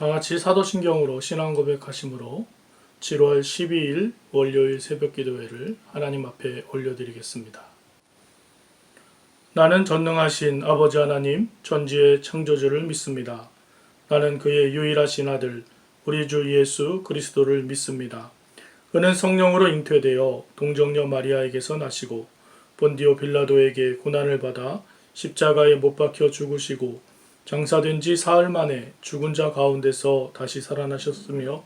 다같이 사도신경으로 신앙 고백하심으로 7월 12일 월요일 새벽기도회를 하나님 앞에 올려드리겠습니다. 나는 전능하신 아버지 하나님 전지의 창조주를 믿습니다. 나는 그의 유일하신 아들 우리 주 예수 그리스도를 믿습니다. 그는 성령으로 잉태되어 동정녀 마리아에게서 나시고 본디오 빌라도에게 고난을 받아 십자가에 못 박혀 죽으시고 장사된 지 사흘 만에 죽은 자 가운데서 다시 살아나셨으며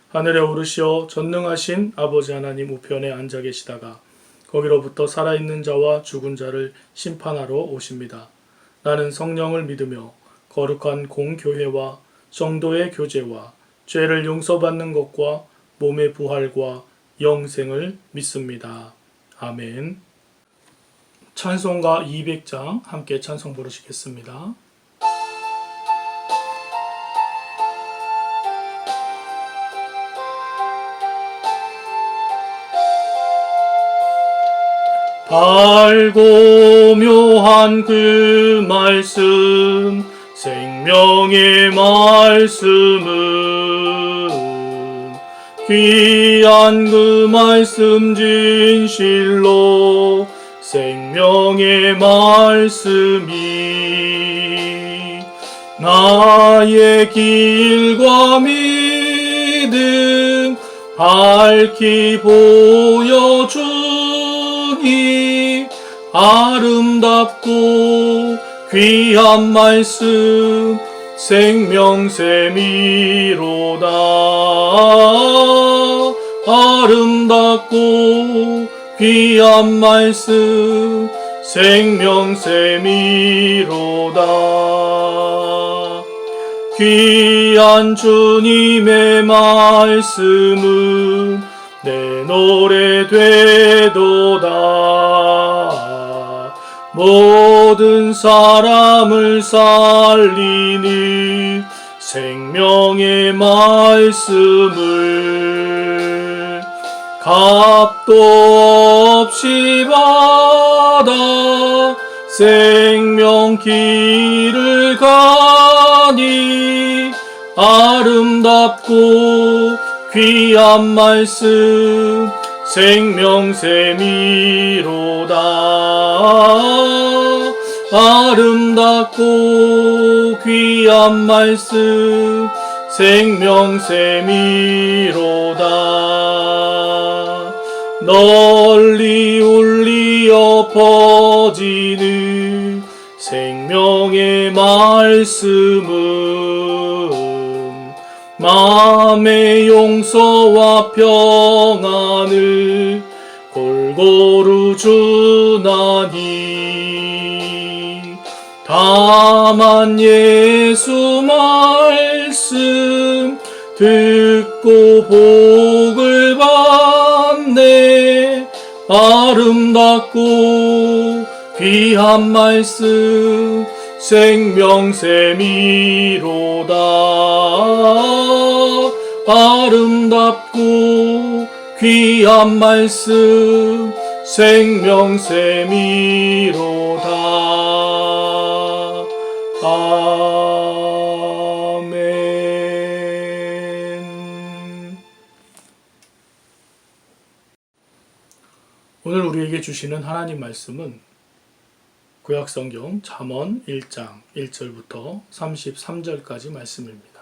하늘에 오르시어 전능하신 아버지 하나님 우편에 앉아 계시다가 거기로부터 살아있는 자와 죽은 자를 심판하러 오십니다. 나는 성령을 믿으며 거룩한 공교회와 성도의 교제와 죄를 용서받는 것과 몸의 부활과 영생을 믿습니다. 아멘. 찬송가 200장 함께 찬송 부르시겠습니다. 밝고 묘한 그 말씀 생명의 말씀은 귀한 그 말씀 진실로 생명의 말씀이 나의 길과 믿음 밝히 보여주니 아름답고 귀한 말씀 생명샘이로다. 아름답고 귀한 말씀 생명샘이로다. 귀한 주님의 말씀은 내 노래 되도다. 모든 사람을 살리는 생명의 말씀을 값도 없이 받아 생명길을 가니 아름답고 귀한 말씀 생명샘이로다. 아름답고 귀한 말씀 생명샘이로다. 널리 울리어 퍼지는 생명의 말씀은 마음의 용서와 평안을 골고루 주나니 다만 예수 말씀 듣고 복을 받네. 아름답고 귀한 말씀 생명샘이로다. 아름답고 귀한 말씀 생명샘이로다. 아멘. 오늘 우리에게 주시는 하나님 말씀은 구약성경 잠언 1장 1절부터 33절까지 말씀입니다.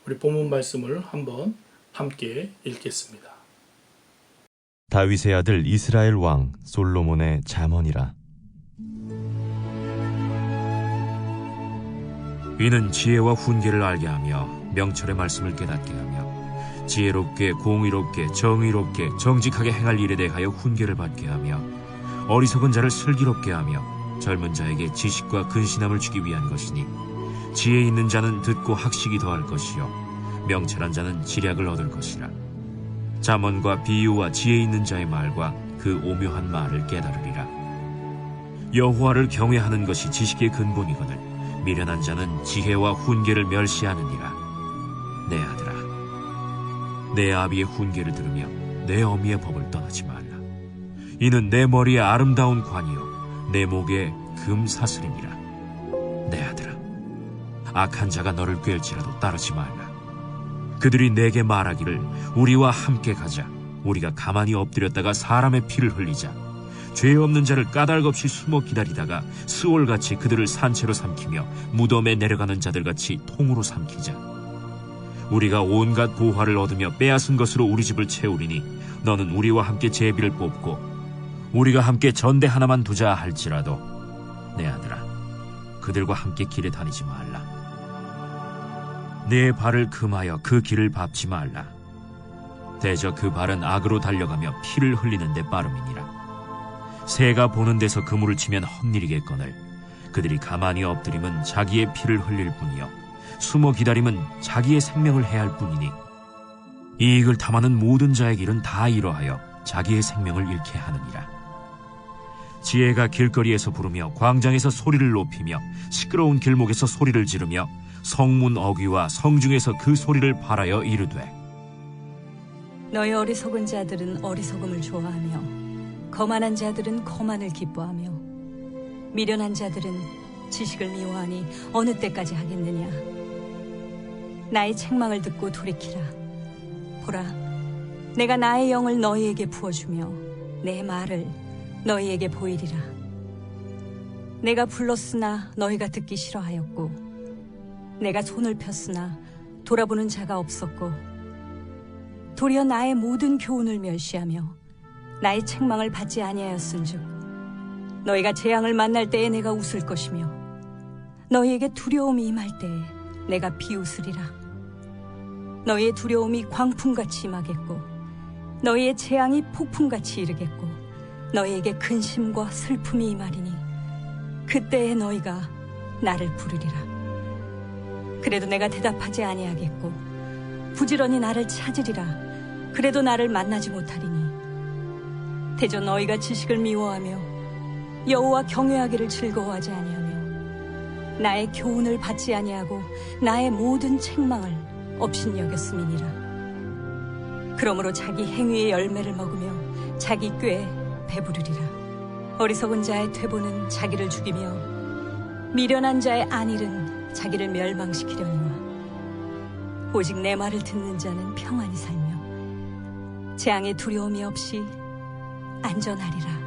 우리 본문 말씀을 한번 함께 읽겠습니다. 다윗의 아들 이스라엘 왕 솔로몬의 잠언이라. 이는 지혜와 훈계를 알게 하며 명철의 말씀을 깨닫게 하며 지혜롭게 공의롭게 정의롭게 정직하게 행할 일에 대하여 훈계를 받게 하며 어리석은 자를 슬기롭게 하며 젊은 자에게 지식과 근신함을 주기 위한 것이니 지혜 있는 자는 듣고 학식이 더할 것이요 명철한 자는 지략을 얻을 것이라. 잠언과 비유와 지혜 있는 자의 말과 그 오묘한 말을 깨달으리라. 여호와를 경외하는 것이 지식의 근본이거늘 미련한 자는 지혜와 훈계를 멸시하느니라. 내 아들아, 내 아비의 훈계를 들으며 내 어미의 법을 떠나지 말라. 이는 내 머리에 아름다운 관이요 내 목에 금 사슬이니라. 내 아들아, 악한 자가 너를 꿰을지라도 따르지 말라. 그들이 내게 말하기를 우리와 함께 가자. 우리가 가만히 엎드렸다가 사람의 피를 흘리자. 죄 없는 자를 까닭없이 숨어 기다리다가 스올같이 그들을 산채로 삼키며 무덤에 내려가는 자들같이 통으로 삼키자. 우리가 온갖 보화를 얻으며 빼앗은 것으로 우리 집을 채우리니 너는 우리와 함께 제비를 뽑고 우리가 함께 전대 하나만 두자 할지라도 내 아들아 그들과 함께 길에 다니지 말라. 내 발을 금하여 그 길을 밟지 말라. 대저 그 발은 악으로 달려가며 피를 흘리는 데 빠름이니라. 새가 보는 데서 그물을 치면 헛일이겠거늘 그들이 가만히 엎드림은 자기의 피를 흘릴 뿐이요 숨어 기다림은 자기의 생명을 해할 뿐이니 이익을 탐하는 모든 자의 길은 다 이러하여 자기의 생명을 잃게 하느니라. 지혜가 길거리에서 부르며 광장에서 소리를 높이며 시끄러운 길목에서 소리를 지르며 성문 어귀와 성중에서 그 소리를 발하여 이르되 너희 어리석은 자들은 어리석음을 좋아하며 거만한 자들은 거만을 기뻐하며 미련한 자들은 지식을 미워하니 어느 때까지 하겠느냐. 나의 책망을 듣고 돌이키라. 보라, 내가 나의 영을 너희에게 부어주며 내 말을 너희에게 보이리라. 내가 불렀으나 너희가 듣기 싫어하였고 내가 손을 폈으나 돌아보는 자가 없었고 도리어 나의 모든 교훈을 멸시하며 나의 책망을 받지 아니하였은즉 너희가 재앙을 만날 때에 내가 웃을 것이며 너희에게 두려움이 임할 때에 내가 비웃으리라. 너희의 두려움이 광풍같이 임하겠고 너희의 재앙이 폭풍같이 이르겠고 너희에게 근심과 슬픔이 임하리니 그때에 너희가 나를 부르리라. 그래도 내가 대답하지 아니하겠고 부지런히 나를 찾으리라. 그래도 나를 만나지 못하리니 대저 너희가 지식을 미워하며 여호와 경외하기를 즐거워하지 아니하며 나의 교훈을 받지 아니하고 나의 모든 책망을 업신여겼음이니라. 그러므로 자기 행위의 열매를 먹으며 자기 꾀에 배부르리라. 어리석은 자의 퇴보는 자기를 죽이며 미련한 자의 안일은 자기를 멸망시키려니와 오직 내 말을 듣는 자는 평안히 살며 재앙의 두려움이 없이 안전하리라.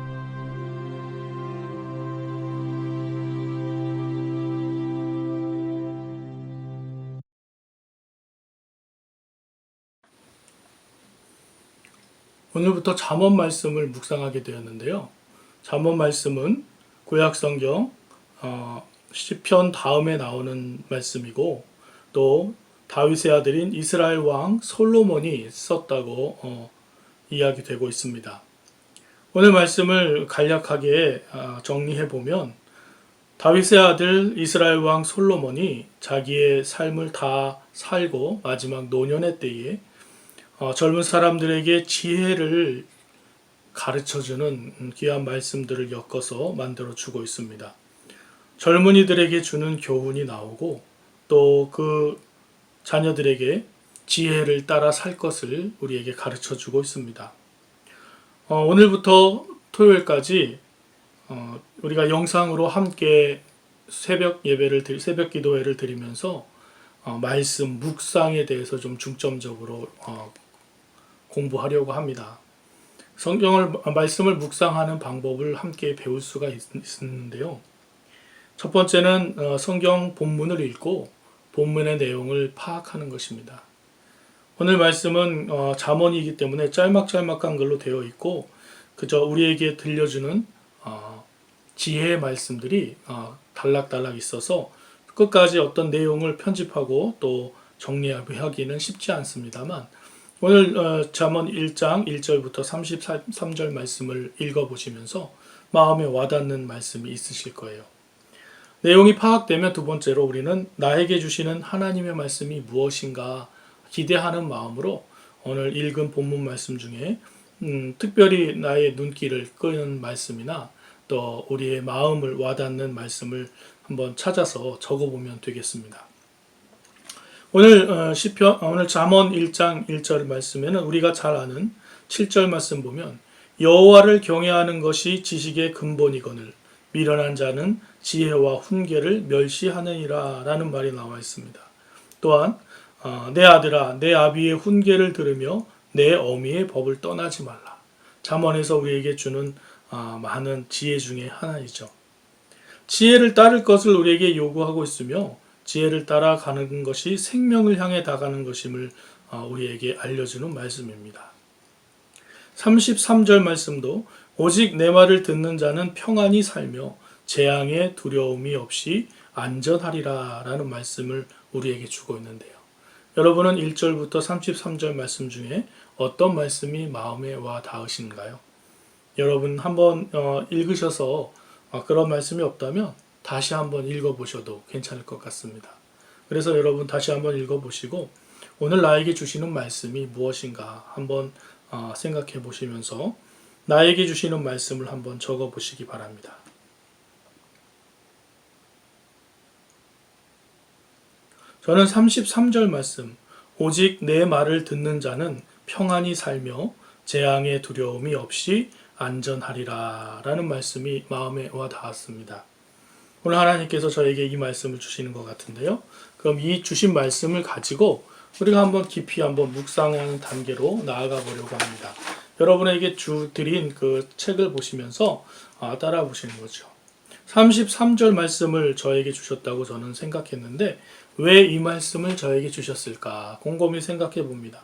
오늘부터 잠언 말씀을 묵상하게 되었는데요. 잠언 말씀은 구약성경 시편 다음에 나오는 말씀이고 또 다윗의 아들인 이스라엘 왕 솔로몬이 썼다고 이야기되고 있습니다. 오늘 말씀을 간략하게 정리해보면 다윗의 아들 이스라엘 왕 솔로몬이 자기의 삶을 다 살고 마지막 노년의 때에 젊은 사람들에게 지혜를 가르쳐주는 귀한 말씀들을 엮어서 만들어주고 있습니다. 젊은이들에게 주는 교훈이 나오고 또 그 자녀들에게 지혜를 따라 살 것을 우리에게 가르쳐주고 있습니다. 오늘부터 토요일까지 우리가 영상으로 함께 새벽 기도회를 드리면서 말씀 묵상에 대해서 좀 중점적으로 공부하려고 합니다. 말씀을 묵상하는 방법을 함께 배울 수가 있는데요. 첫 번째는 성경 본문을 읽고 본문의 내용을 파악하는 것입니다. 오늘 말씀은 잠언이기 때문에 짤막짤막한 글로 되어 있고 그저 우리에게 들려주는 지혜의 말씀들이 단락단락 있어서 끝까지 어떤 내용을 편집하고 또 정리하기는 쉽지 않습니다만 오늘 잠언 1장 1절부터 33절 말씀을 읽어보시면서 마음에 와닿는 말씀이 있으실 거예요. 내용이 파악되면 두 번째로 우리는 나에게 주시는 하나님의 말씀이 무엇인가 기대하는 마음으로 오늘 읽은 본문 말씀 중에 특별히 나의 눈길을 끄는 말씀이나 또 우리의 마음을 와닿는 말씀을 한번 찾아서 적어보면 되겠습니다. 오늘 잠언 1장 1절 말씀에는 우리가 잘 아는 7절 말씀 보면 여호와를 경외하는 것이 지식의 근본이거늘 미련한 자는 지혜와 훈계를 멸시하느니라 라는 말이 나와 있습니다. 또한 내 아들아 내 아비의 훈계를 들으며 내 어미의 법을 떠나지 말라. 잠언에서 우리에게 주는 많은 지혜 중에 하나이죠. 지혜를 따를 것을 우리에게 요구하고 있으며 지혜를 따라가는 것이 생명을 향해 나가는 것임을 우리에게 알려주는 말씀입니다. 33절 말씀도 오직 내 말을 듣는 자는 평안히 살며 재앙의 두려움이 없이 안전하리라 라는 말씀을 우리에게 주고 있는데요. 여러분은 1절부터 33절 말씀 중에 어떤 말씀이 마음에 와 닿으신가요? 여러분 한번 읽으셔서 그런 말씀이 없다면 다시 한번 읽어보셔도 괜찮을 것 같습니다. 그래서 여러분 다시 한번 읽어보시고 오늘 나에게 주시는 말씀이 무엇인가 한번 생각해 보시면서 나에게 주시는 말씀을 한번 적어 보시기 바랍니다. 저는 33절 말씀, 오직 내 말을 듣는 자는 평안히 살며 재앙의 두려움이 없이 안전하리라 라는 말씀이 마음에 와 닿았습니다. 오늘 하나님께서 저에게 이 말씀을 주시는 것 같은데요. 그럼 이 주신 말씀을 가지고 우리가 한번 깊이 한번 묵상하는 단계로 나아가 보려고 합니다. 여러분에게 드린 그 책을 보시면서 따라 보시는 거죠. 33절 말씀을 저에게 주셨다고 저는 생각했는데 왜 이 말씀을 저에게 주셨을까 곰곰이 생각해 봅니다.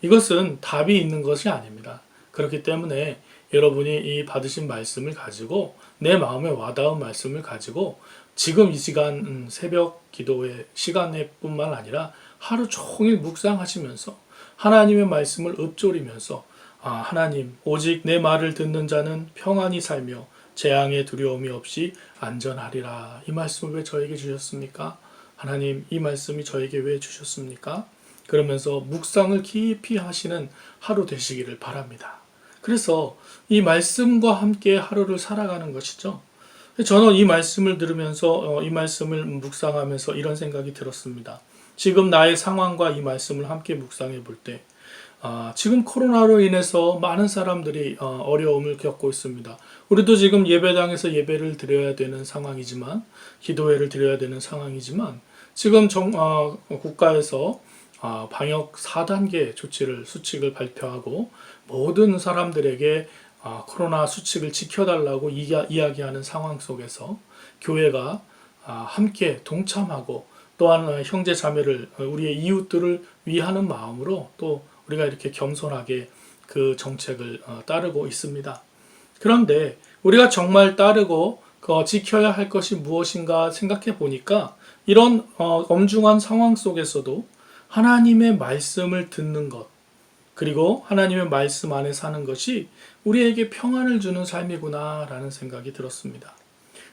이것은 답이 있는 것이 아닙니다. 그렇기 때문에 여러분이 이 받으신 말씀을 가지고 내 마음에 와닿은 말씀을 가지고 지금 이 시간 새벽 기도의 시간에 뿐만 아니라 하루 종일 묵상하시면서 하나님의 말씀을 읊조리면서 하나님 오직 내 말을 듣는 자는 평안히 살며 재앙의 두려움이 없이 안전하리라. 이 말씀을 왜 저에게 주셨습니까? 하나님 이 말씀이 저에게 왜 주셨습니까? 그러면서 묵상을 깊이 하시는 하루 되시기를 바랍니다. 그래서 이 말씀과 함께 하루를 살아가는 것이죠. 저는 이 말씀을 들으면서 이 말씀을 묵상하면서 이런 생각이 들었습니다. 지금 나의 상황과 이 말씀을 함께 묵상해 볼 때 지금 코로나로 인해서 많은 사람들이 어려움을 겪고 있습니다. 우리도 지금 예배당에서 예배를 드려야 되는 상황이지만 기도회를 드려야 되는 상황이지만 지금 국가에서 방역 4단계 수칙을 발표하고 모든 사람들에게 코로나 수칙을 지켜달라고 이야기하는 상황 속에서 교회가 함께 동참하고 또한 형제 자매를 우리의 이웃들을 위하는 마음으로 또 우리가 이렇게 겸손하게 그 정책을 따르고 있습니다. 그런데 우리가 정말 따르고 지켜야 할 것이 무엇인가 생각해 보니까 이런 엄중한 상황 속에서도 하나님의 말씀을 듣는 것 그리고 하나님의 말씀 안에 사는 것이 우리에게 평안을 주는 삶이구나 라는 생각이 들었습니다.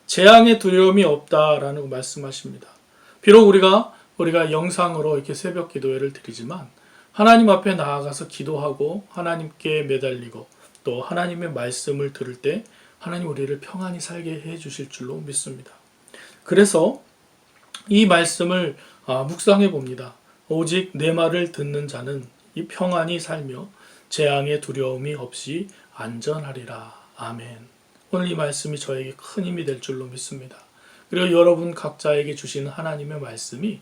재앙의 두려움이 없다라는 말씀하십니다. 비록 우리가 영상으로 이렇게 새벽 기도회를 드리지만 하나님 앞에 나아가서 기도하고 하나님께 매달리고 또 하나님의 말씀을 들을 때 하나님 우리를 평안히 살게 해 주실 줄로 믿습니다. 그래서 이 말씀을 묵상해 봅니다. 오직 내 말을 듣는 자는 이 평안히 살며 재앙의 두려움이 없이 안전하리라. 아멘. 오늘 이 말씀이 저에게 큰 힘이 될 줄로 믿습니다. 그리고 여러분 각자에게 주시는 하나님의 말씀이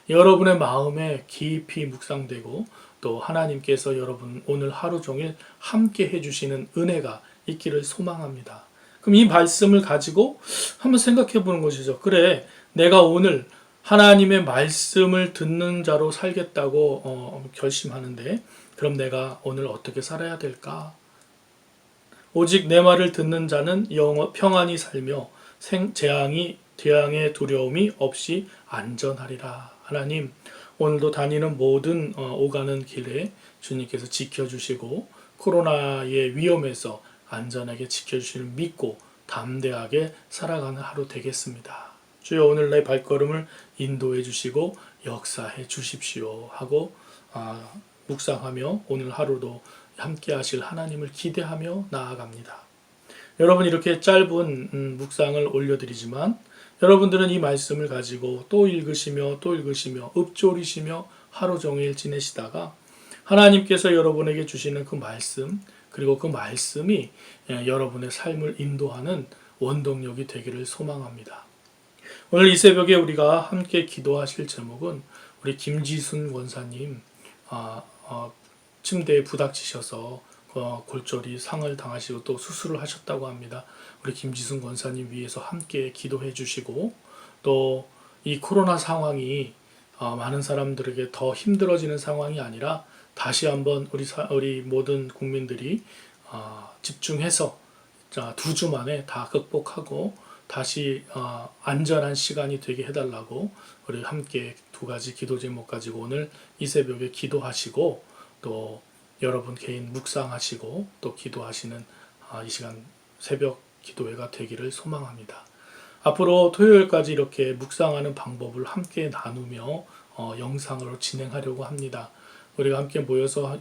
여러분의 마음에 깊이 묵상되고 또 하나님께서 여러분 오늘 하루 종일 함께 해주시는 은혜가 있기를 소망합니다. 그럼 이 말씀을 가지고 한번 생각해 보는 것이죠. 그래, 내가 오늘 하나님의 말씀을 듣는 자로 살겠다고 결심하는데 그럼 내가 오늘 어떻게 살아야 될까? 오직 내 말을 듣는 자는 평안히 살며 재앙의 두려움이 없이 안전하리라. 하나님, 오늘도 다니는 모든 오가는 길에 주님께서 지켜주시고 코로나의 위험에서 안전하게 지켜주시는 믿고 담대하게 살아가는 하루 되겠습니다. 주여 오늘 내 발걸음을 인도해 주시고 역사해 주십시오 하고 묵상하며 오늘 하루도 함께 하실 하나님을 기대하며 나아갑니다. 여러분 이렇게 짧은 묵상을 올려드리지만 여러분들은 이 말씀을 가지고 또 읽으시며 읊조리시며 하루 종일 지내시다가 하나님께서 여러분에게 주시는 그 말씀 그리고 그 말씀이 여러분의 삶을 인도하는 원동력이 되기를 소망합니다. 오늘 이 새벽에 우리가 함께 기도하실 제목은 우리 김지순 원사님 침대에 부닥치셔서 골절이 상을 당하시고 또 수술을 하셨다고 합니다. 우리 김지순 원사님 위해서 함께 기도해 주시고 또 이 코로나 상황이 많은 사람들에게 더 힘들어지는 상황이 아니라 다시 한번 우리 모든 국민들이 집중해서 2주 만에 다 극복하고 다시 안전한 시간이 되게 해달라고 우리 함께 2가지 기도 제목 가지고 오늘 이 새벽에 기도하시고 또 여러분 개인 묵상하시고 또 기도하시는 이 시간 새벽 기도회가 되기를 소망합니다. 앞으로 토요일까지 이렇게 묵상하는 방법을 함께 나누며 영상으로 진행하려고 합니다. 우리가 함께 모여서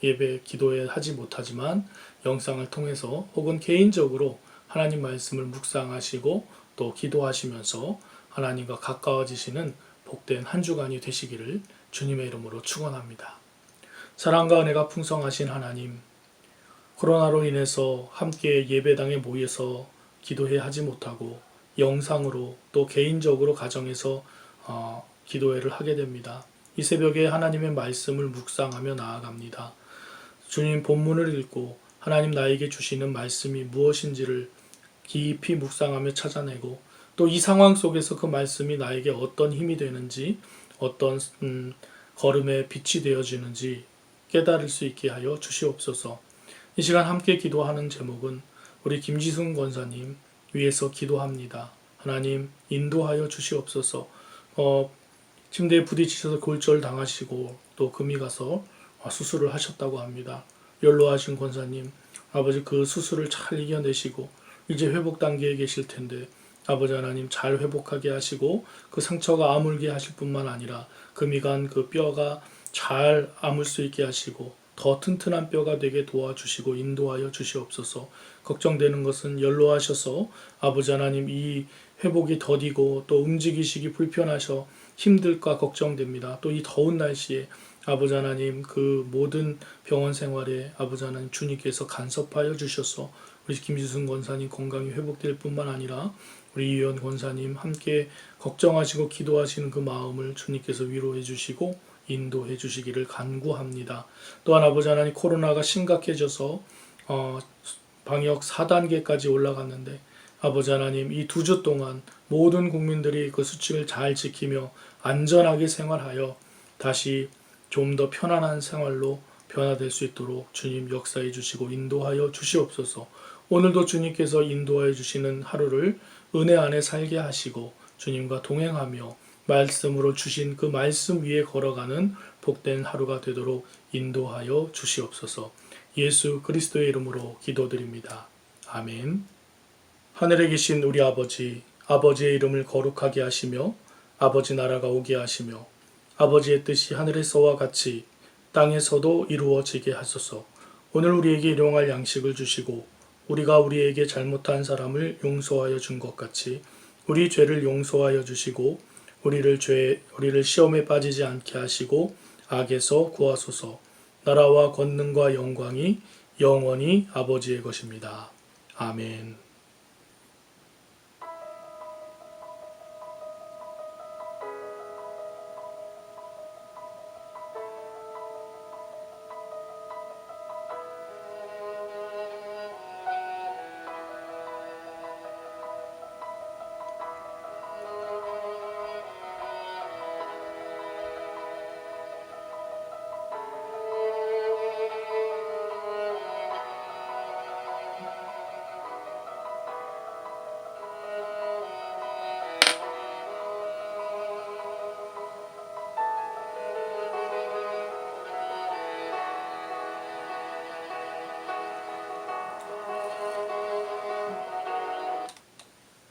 예배 기도회 하지 못하지만 영상을 통해서 혹은 개인적으로 하나님 말씀을 묵상하시고 또 기도하시면서 하나님과 가까워지시는 복된 한 주간이 되시기를 주님의 이름으로 축원합니다. 사랑과 은혜가 풍성하신 하나님, 코로나로 인해서 함께 예배당에 모여서 기도회 하지 못하고 영상으로 또 개인적으로 가정에서 기도회를 하게 됩니다. 이 새벽에 하나님의 말씀을 묵상하며 나아갑니다. 주님 본문을 읽고 하나님 나에게 주시는 말씀이 무엇인지를 깊이 묵상하며 찾아내고 또 이 상황 속에서 그 말씀이 나에게 어떤 힘이 되는지 어떤 걸음의 빛이 되어지는지 깨달을 수 있게 하여 주시옵소서. 이 시간 함께 기도하는 제목은 우리 김지순 권사님 위해서 기도합니다. 하나님 인도하여 주시옵소서. 침대에 부딪히셔서 골절 당하시고 또 금이 가서 수술을 하셨다고 합니다. 연로하신 권사님, 아버지 그 수술을 잘 이겨내시고 이제 회복 단계에 계실 텐데 아버지 하나님 잘 회복하게 하시고 그 상처가 아물게 하실 뿐만 아니라 금이 간 그 뼈가 잘 아물 수 있게 하시고 더 튼튼한 뼈가 되게 도와주시고 인도하여 주시옵소서. 걱정되는 것은 연로하셔서 아버지 하나님 이 회복이 더디고 또 움직이시기 불편하셔 힘들까 걱정됩니다. 또 이 더운 날씨에 아버지 하나님 그 모든 병원 생활에 아버지 하나님 주님께서 간섭하여 주셔서 우리 김지순 권사님 건강이 회복될 뿐만 아니라 우리 이현 권사님 함께 걱정하시고 기도하시는 그 마음을 주님께서 위로해 주시고 인도해 주시기를 간구합니다. 또한 아버지 하나님 코로나가 심각해져서 방역 4단계까지 올라갔는데 아버지 하나님 이 2주 동안 모든 국민들이 그 수칙을 잘 지키며 안전하게 생활하여 다시 좀 더 편안한 생활로 변화될 수 있도록 주님 역사해 주시고 인도하여 주시옵소서. 오늘도 주님께서 인도하여 주시는 하루를 은혜 안에 살게 하시고 주님과 동행하며 말씀으로 주신 그 말씀 위에 걸어가는 복된 하루가 되도록 인도하여 주시옵소서. 예수 그리스도의 이름으로 기도드립니다. 아멘. 하늘에 계신 우리 아버지, 아버지의 이름을 거룩하게 하시며 아버지 나라가 오게 하시며 아버지의 뜻이 하늘에서와 같이 땅에서도 이루어지게 하소서. 오늘 우리에게 일용할 양식을 주시고 우리가 우리에게 잘못한 사람을 용서하여 준 것 같이 우리 죄를 용서하여 주시고 우리를 시험에 빠지지 않게 하시고 악에서 구하소서. 나라와 권능과 영광이 영원히 아버지의 것입니다. 아멘.